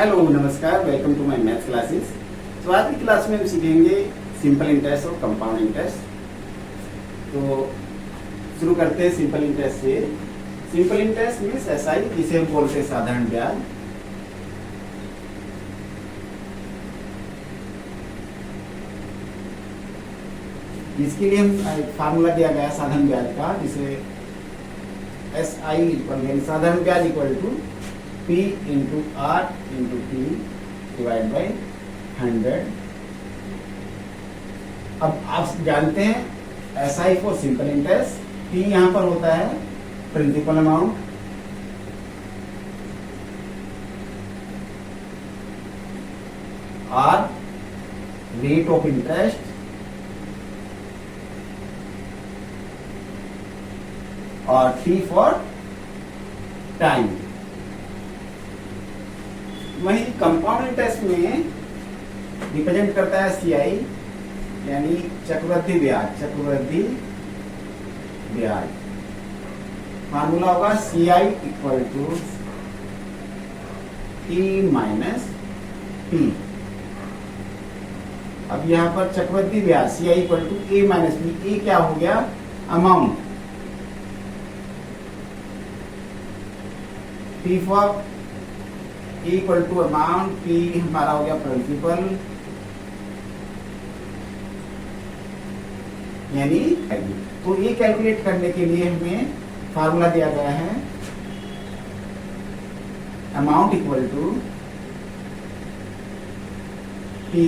Hello नमस्कार, welcome to my maths classes. तो आज की क्लास में हम सीखेंगे सिंपल इंटरेस्ट और कंपाउंड इंटरेस्ट। तो शुरू करते हैं सिंपल इंटरेस्ट से। सिंपल इंटरेस्ट मीन्स एसआई, जिसे हम बोलते हैं साधारण ब्याज। इसके लिए हम फार्मूला दिया गया साधारण ब्याज का, जिसे एसआई यानी साधारण ब्याज equal to P into R into T divide by 100। अब आप जानते हैं SI for simple interest, P यहां पर होता है principal amount, R rate of interest, और T फॉर टाइम। वही कंपाउंड इंटरेस्ट में रिप्रेजेंट करता है CI यानी चक्रवृद्धि ब्याज। चक्रवृद्धि ब्याज फार्मूला होगा CI equal to E minus P। अब यहां पर चक्रवृद्धि ब्याज CI equal to E minus P। E क्या हो गया? Amount. P for equal to amount, P हमारा हो गया प्रिंसिपल यानी। तो ये कैलकुलेट करने के लिए हमें फार्मूला दिया गया है amount equal to P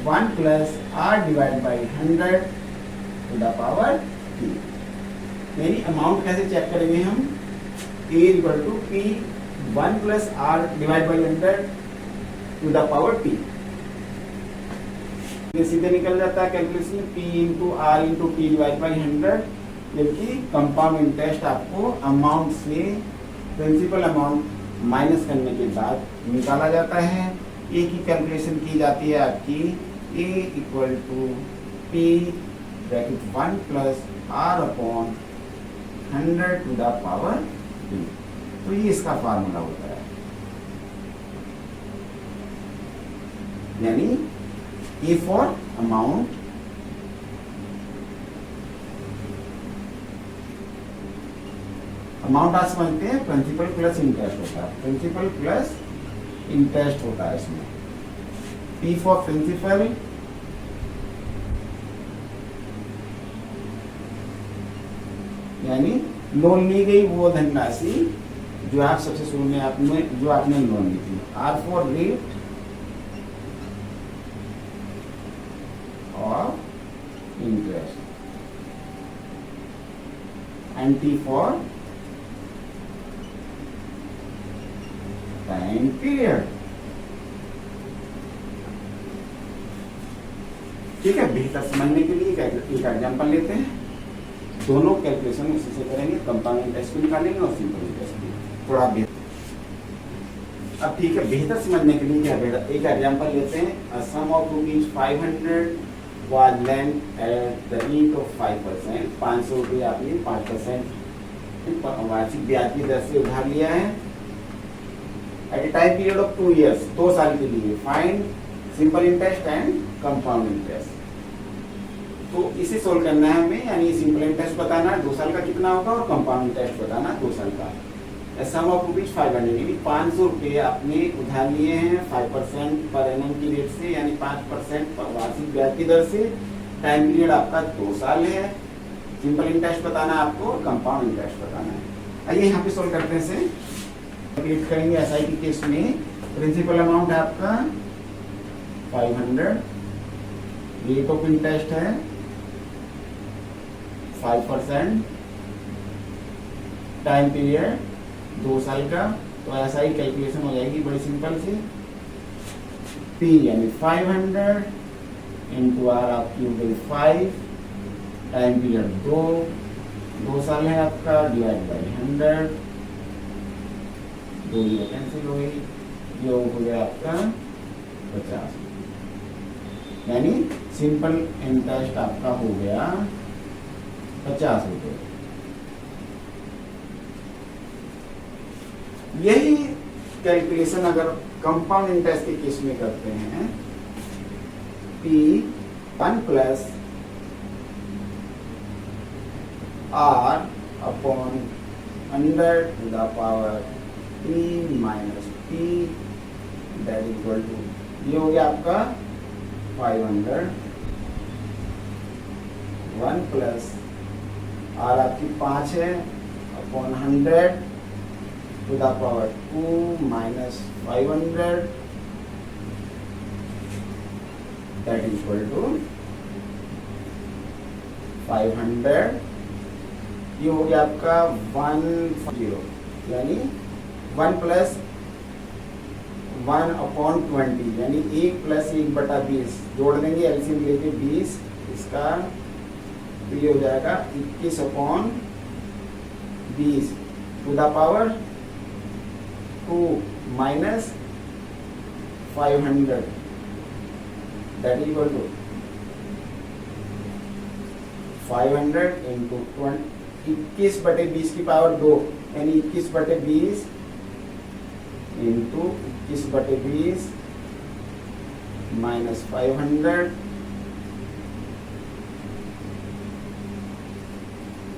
1 plus R divide by 100 to the power T। यानी अमाउंट कैसे चेक करेंगे हम? A equal to P 1 plus R divide by 100 to the power T। ये सीधे निकल जाता है calculation, P into R into T divide by 100। जबकि कंपाउंड इंटरेस्ट आपको अमाउंट से प्रिंसिपल अमाउंट माइनस करने के बाद निकाला जाता है। ए की कैलकुलेशन की जाती है आपकी A equal to P bracket 1 plus R upon 100 to the power T। तो ये इसका फार्मूला होता है, यानी ए फॉर अमाउंट, अमाउंट आप समझते हैं प्रिंसिपल प्लस इंटरेस्ट होता है। प्रिंसिपल प्लस इंटरेस्ट होता है इसमें। पी फॉर प्रिंसिपल यानी लोन ली गई वो धनराशि जो आप सबसे शुरू में आपने लोन ली थी। आर फॉर रेट और interest, and T for time period. ठीक है, बेहतर समझने के लिए एक एग्जाम्पल लेते हैं। दोनों कैलकुलेशन उसी से करेंगे, कंपाउंड इंटरेस्ट भी निकालेंगे और सिंपल इंटरेस्ट भी। थोड़ा बेहतर। अब ठीक है, बेहतर समझने के लिए क्या एक एग्जांपल लेते हैं। A sum of ₹500 was lent at the rate of 5%। 500 रुपये आपने 5% वार्षिक ब्याज की दर से उधार लिया है at a time period of 2 years, 2 साल के लिए। Find simple interest and compound interest. तो इसे सोल्व करना है हमें, यानी सिंपल इंटरेस्ट बताना 2 साल का कितना होगा और कंपाउंड इंटरेस्ट बताना 2 साल का। सम ऑफ ₹500 यानी 500 रुपये आपने उधार लिए हैं 5% पर एनम की रेट से, यानी 5% पर वार्षिक ब्याज की दर से। टाइम पीरियड आपका 2 साल है। सिंपल इंटरेस्ट बताना आपको, कंपाउंड इंटरेस्ट बताना है। आइए यहाँ पे सोल्व करते हैं इसे। कैलकुलेट करेंगे एसआई के केस में। प्रिंसिपल अमाउंट है आपका 500, रेट ऑफ इंटरेस्ट है 5%, टाइम पीरियड 2 साल का। तो ऐसा ही कैलकुलेशन हो जाएगी बड़ी सिंपल से। P यानी 500 इंटू आर आपकी हो गई 5, टाइम पीरियड 2 साल है आपका, डिवाइड बाई 100, 2 ये कैंसिल हो गई, ये हो गया आपका 50। यानी सिंपल इंटरेस्ट आपका हो गया 50 रुपये। यही कैलकुलेशन अगर कंपाउंड इंटरेस्ट के केस में करते हैं, P1 plus R upon 100 to the power P minus P that equal to, ये हो गया आपका 500, 1 प्लस R आपकी 5 है upon 100 to the power 2 minus 500 that equal to 500, ये हो गया आपका 10, यानी 1 प्लस 1 अपॉन 20, यानी 1 प्लस 1 बटा 20 जोड़ देंगे, एलसीएम लेके 20, इसका तो ये हो जाएगा 21 upon 20 to the power 2 minus 500 that equal to 500 into 21 बटे 20 की पावर 2, यानी 21 बटे 20 इंटू 21 बटे 20 माइनस 500,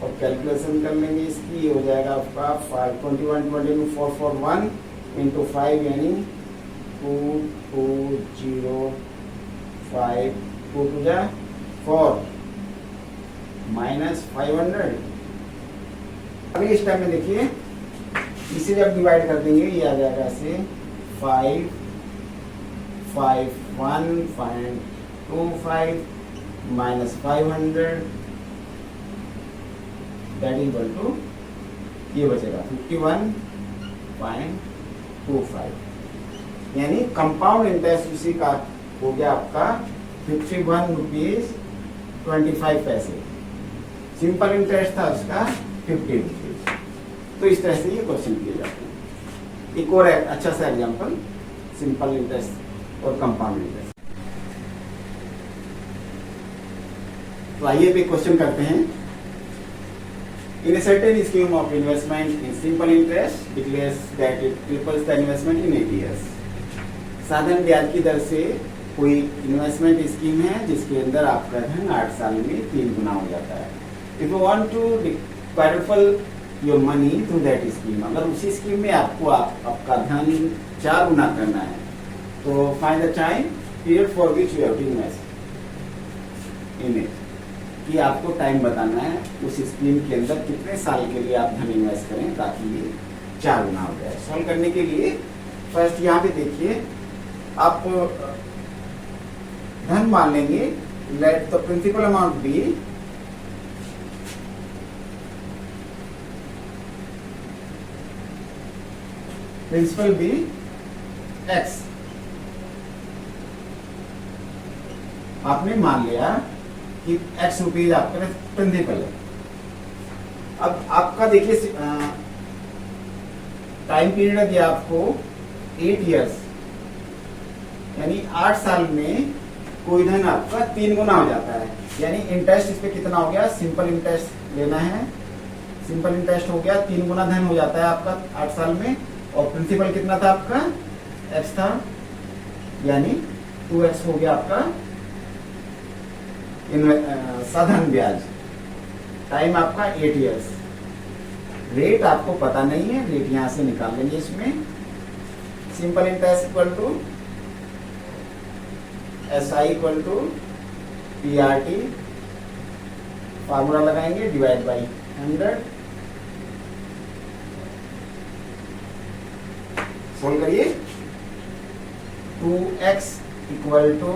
और कैलकुलेशन कर लेंगे इसकी, ये हो जाएगा आपका 521 441 इंटू 5, यानी 2205 2 टू जा 4 माइनस 500। अभी इस टाइम में देखिए, इसे जब डिवाइड कर देंगे ये आ जाएगा ऐसे 5 5 1 5 2 5 माइनस 500 दैट इक्वल टू, ये बचेगा 51.25, यानी कंपाउंड इंटरेस्ट उसी का हो गया आपका 51 रुपीज 25 पैसे। सिंपल इंटरेस्ट था उसका 50 रुपीज। तो इस तरह से ये क्वेश्चन किए जाते हैं। एक और अच्छा सा एग्जांपल, सिंपल इंटरेस्ट और कंपाउंड इंटरेस्ट। तो आइए भी क्वेश्चन करते हैं। In a certain scheme of investment in simple interest declares that it triples the investment in 8 years. साधारण ब्याज की दर से कोई इन्वेस्टमेंट स्कीम है जिसके अंदर आपका धन 8 साल में 3 गुना हो जाता है। If you want to quadruple your money through that scheme, अगर उसी स्कीम में आपको आपका धन 4 गुना करना है, तो find the time period for which you have to invest in it, कि आपको टाइम बताना है उस स्कीम के अंदर कितने साल के लिए आप धन इन्वेस्ट करें ताकि ये 4 गुना हो जाए। सॉल्व करने के लिए फर्स्ट यहाँ पे देखिए, आप धन मान लेंगे, let the principal amount be principal be X. आपने मान लिया कि एक्स रुपीज आपका प्रिंसिपल है। अब आपका देखिए टाइम पीरियड दिया आपको 8 इयर्स, यानी 8 साल में कोई धन आपका 3 गुना हो जाता है। यानी इंटरेस्ट इस पे कितना हो गया, सिंपल इंटरेस्ट लेना है, सिंपल इंटरेस्ट हो गया 3 गुना धन हो जाता है आपका 8 साल में। और प्रिंसिपल कितना था आपका, एक्स था, यानी 2x हो गया आपका साधारण ब्याज। टाइम आपका 8 इयर्स। रेट आपको पता नहीं है, रेट यहां से निकाल लेंगे। इसमें simple interest equal to SI equal to PRT, formula लगाएंगे, डिवाइड बाई 100। सोल्व करिए। 2x इक्वल टू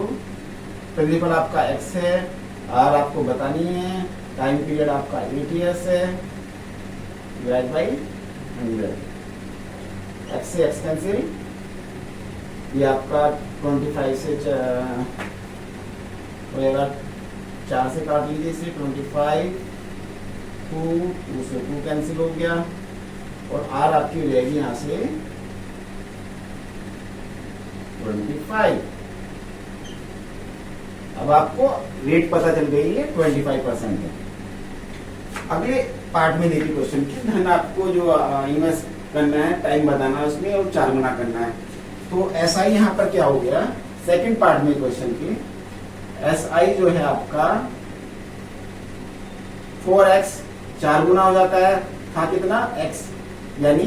प्रिंसिपल आपका x है, R आपको बतानी है, टाइम पीरियड आपका 8 इयर्स है, डिवाइड बाई 100। x से x कैंसिल, ये आपका 25 से होएगा, 4 से काट लीजिए इसे, 25, 2 से 2 कैंसिल हो गया, और R आपकी हो जाएगी यहाँ से 25। अब आपको रेट पता चल गई है, 25% है। अगले पार्ट में देखिए क्वेश्चन की, धन आपको जो करना है, टाइम बताना है उसमें और 4 गुना करना है। तो एस आई यहाँ पर क्या हो गया, सेकंड पार्ट में क्वेश्चन की एस आई जो है आपका 4x 4 गुना हो जाता है, था कितना x, यानी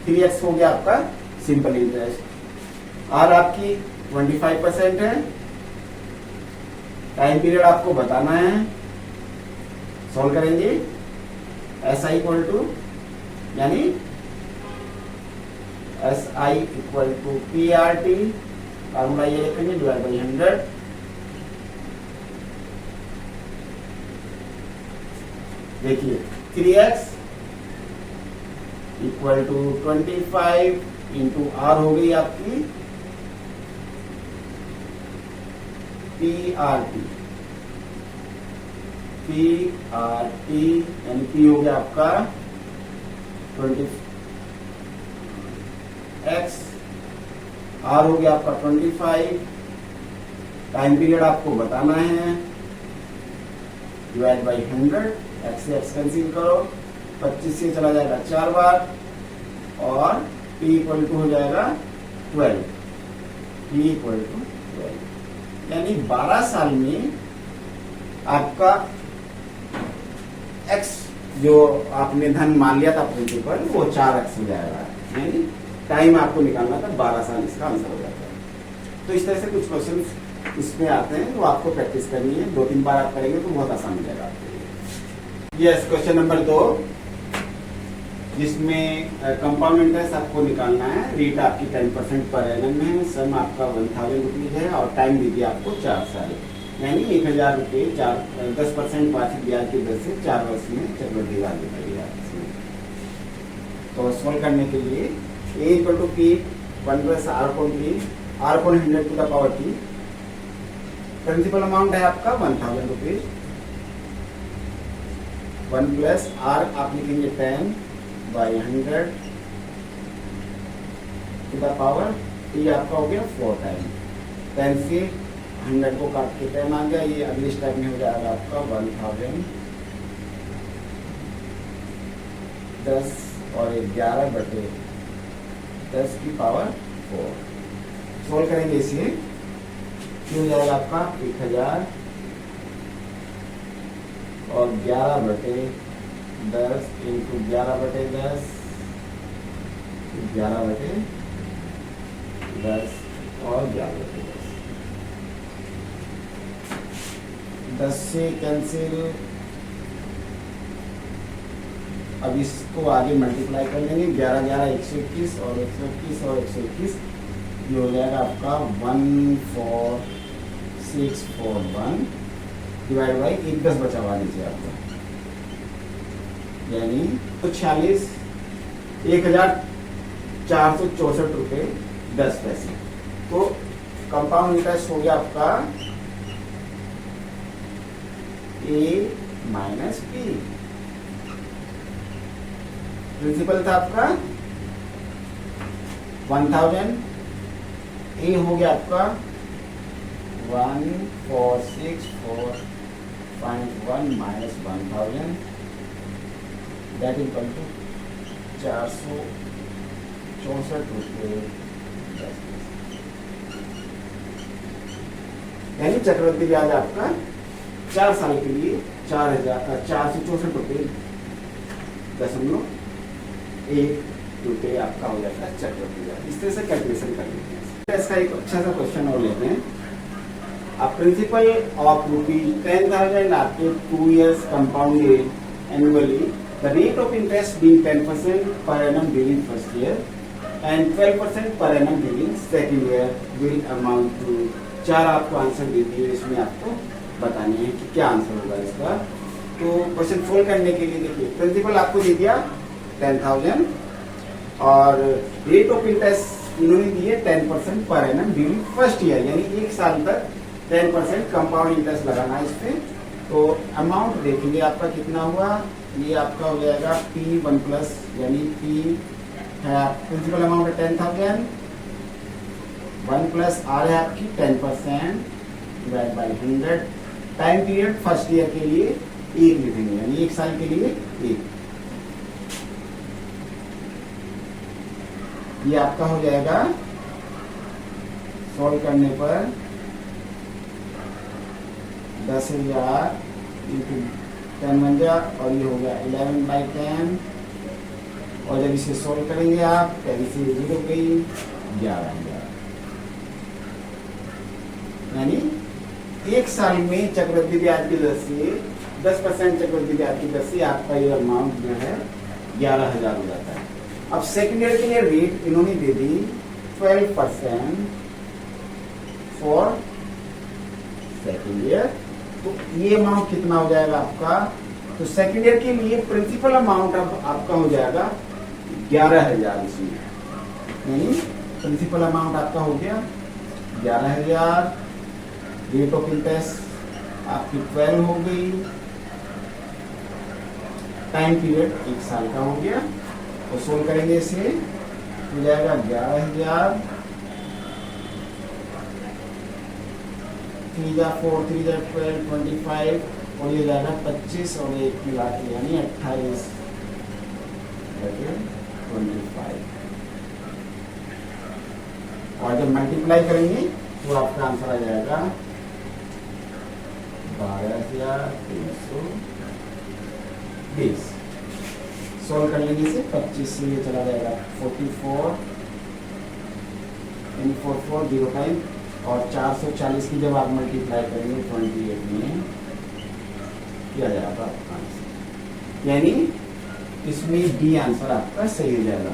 3x हो गया आपका सिंपल इंटरेस्ट। आर आपकी 25% है, टाइम पीरियड आपको बताना है, सॉल्व करेंगे। एस आई इक्वल टू यानी S I equal to P R T, formula ये लिखेंगे डिवाइड बाई 100। देखिए 3x equal to 25 into are हो गई आपकी P R T, P R T यानी पी हो गया आपका 20x, आर हो गया आपका 25, टाइम पीरियड आपको बताना है, डिवाइड बाई 100, एक्स से एक्स कैंसिल करो, 25 से चला जाएगा 4 बार और p इक्वल टू हो जाएगा 12, p इक्वल टू 12, यानी 12 साल में आपका x जो आपने धन मान लिया था प्रिंसिपल वो 4x हो जाएगा, यानी टाइम आपको निकालना था 12 साल, इसका आंसर हो जाता है। तो इस तरह से कुछ क्वेश्चन इसमें आते हैं, वो आपको प्रैक्टिस करनी है, 2-3 बार आप करेंगे तो बहुत आसान हो जाएगा आपके लिए। यस, क्वेश्चन नंबर 2 जिसमें कंपाउंड इंटरेस्ट आपको निकालना है, रेट आपकी 10% पर एनम है, सम आपका 1000 रुपीज है और टाइम दीजिए आपको 4 साल, यानी 1000 रुपये 10% वार्षिक ब्याज की दर से 4 वर्ष में चक्रवृद्धि ब्याज दिखाइए इसमें। तो सॉल्व करने के लिए a equal to P 1 plus R upon P, R upon 100 to the power T, principal amount है आपका 1000 रुपीज, 1 प्लस आर आप लिखेंगे 10 by 100 to the power T आपका हो गया 4 टाइम, 10 से 100 को काट के 10 आ गया, ये अगले स्टेप में हो जाएगा आपका 1000 10 और 11 बटे 10 की पावर 4। सोल्व करेंगे इसे, हो जाएगा आपका 1000 और 11 बटे 10 इंटू 11 बटे 10, 11 बटे 10 और 11 बटे 10 से कैंसिल। अब इसको आगे मल्टीप्लाई कर लेंगे, 11 11 121 और 121 और 121, ये हो जाएगा आपका 14641 डिवाइड बाई 1 10 बचा हुआ लीजिए आपका, यानी तो 46 1464 रुपये 10 पैसे। तो कंपाउंड इंटरेस्ट हो गया आपका a माइनस पी, प्रिंसिपल था आपका 1000, ए हो गया आपका 1464.1 माइनस 1000, दैट इक्वल टू 464 रुपये 10 पैसे, यानी चक्रवृद्धि ब्याज आपका 4 साल के लिए 464 रुपये 0.1 रुपये आपका हो जाता है चक्रवृद्धि ब्याज। इस तरह से कैलकुलेशन कर लेते हैं। इसका एक अच्छा सा क्वेश्चन और लेते हैं। A principal of ₹10,000 after 2 years compounded annually, the rate of interest being 10% per annum during first year and 12% per annum during second year will amount to 4 आपको आंसर दे दिए, इसमें आपको बताने हैं कि क्या आंसर होगा इसका। तो क्वेश्चन सोल्व करने के लिए देखिए, प्रिंसिपल आपको दे दिया 10,000 और रेट ऑफ इंटरेस्ट इन्होंने दिए 10% per annum during first year, यानी 1 साल तक 10% कंपाउंड इंटरेस्ट लगाना है इसमें। तो अमाउंट देखेंगे आपका कितना हुआ, ये आपका हो जाएगा P1 प्लस, यानी P है प्रिंसिपल अमाउंट है 10,000, 1 प्लस आर है आपकी 10% divide by 100, time period first year के लिए 1 लिखेंगे, यानी 1 साल के लिए 1, ये आपका हो जाएगा सॉल्व करने पर 10,000 इंटू 10 बन जा, और ये हो गया 11/10, और जब इसे सॉल्व करेंगे आप 10 से 0 गई 11,000, यानी एक साल में चक्रवृद्धि ब्याज की दर से 10% चक्रवृद्धि ब्याज की दर से आपका ये अमाउंट जो है 11,000 हो जाता है। अब सेकेंड ईयर के लिए रेट इन्होंने दे दी 12% फॉर सेकेंड ईयर, तो ये अमाउंट कितना हो जाएगा आपका, तो सेकेंड ईयर के लिए प्रिंसिपल अमाउंट अब आपका हो जाएगा 11,000, इसमें यानी प्रिंसिपल अमाउंट आपका हो गया 11,000, रेट ऑफ इंटरेस्ट आपकी 12 हो गई, टाइम पीरियड 1 साल का हो गया, तो सोल्व करेंगे इसे हो जाएगा 11,000, 3 जा 4, 3 जा 12, 25, और ये जाएगा 25 और 1 मिला के यानी 28 25, और जब मल्टीप्लाई करेंगे तो आपका आंसर आ जाएगा 12,320। सोल्व कर लेंगे इसे 25 से ये चला जाएगा 44 यानी 44 0 टाइम, और 440 की जब आप मल्टीप्लाई करेंगे 28 में किया जाएगा आंसर, यानी इसमें डी आंसर आपका सही हो जाएगा।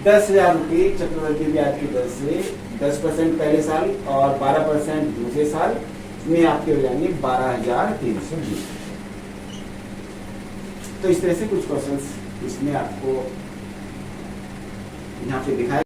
10,000 रुपये चक्रवृद्धि ब्याज की दर से 10% पहले साल और 12% दूसरे साल में आपके हो जाएंगे 12,320। तो इस तरह से कुछ क्वेश्चंस इसमें आपको यहाँ पे दिखाया।